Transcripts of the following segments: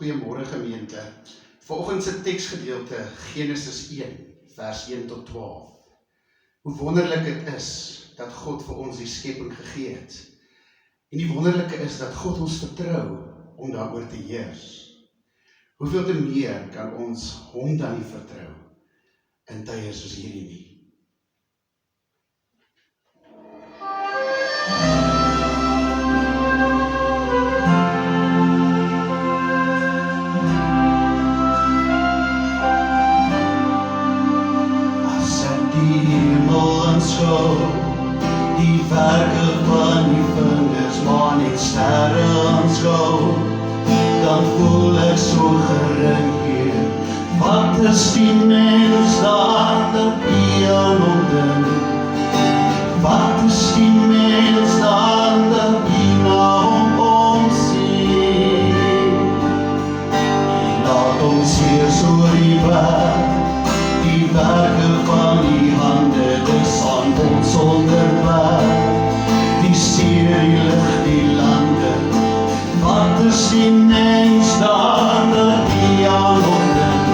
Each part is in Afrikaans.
Goeiemôre gemeente. Vanoggend se teksgedeelte Genesis 1 vers 1 tot 12. Hoe wonderlik dit is dat God vir ons die skepping gegee het. En die wonderlike is dat God ons vertrou om daaroor te heers. Hoeveel te meer kan ons hom dan nie vertrou in tye soos hierdie nie. Die werke van die vingers, maar net sterre aanskou, dan voel ek so gering hier. Wat is die mens daar dat die aan hom dink? Wat is die mens daar dat die na hom omsien? Die laat ons hier so die werke van die hande, dis aan ons onderwerp. Die see, die lucht, die lande. Wat is die mens daar dat die aan hom dink?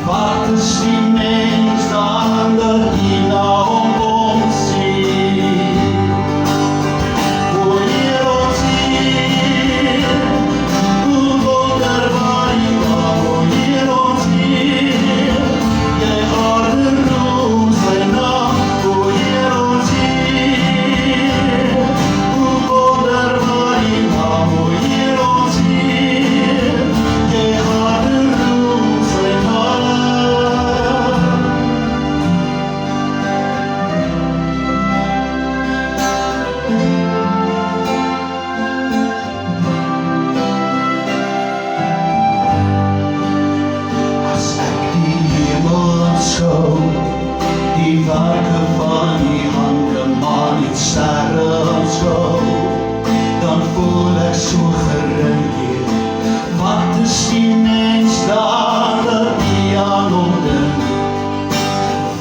Wat is die mens daar dat die na hom omsien? O Heer ons Heer, hoe wonderbaar U was, o Heer ons Heer. Jy aarderoem sy naam, o Heer ons Heer. Hoe wonderbaar U naam, o Heer ons Heer. Jy aarderoem sy naam. As ek die hemel aanskou, die werke van die hande, maar niet sterre aanskou, dan voel ek so gering hier. Wat is die mens daar dat die aan hom dink?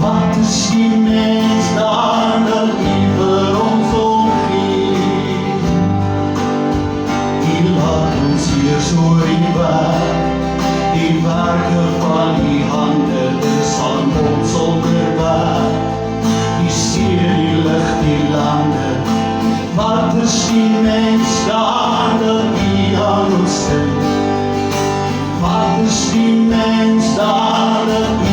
Wat is die mens daar dat die vir ons omgee? Die laat ons hier so die werke van die hande, dis aan ons onderwerp. Die see, die lucht, die lande. Wat is die mens daar dat die aan ons dink? Wat is die mens daar dat die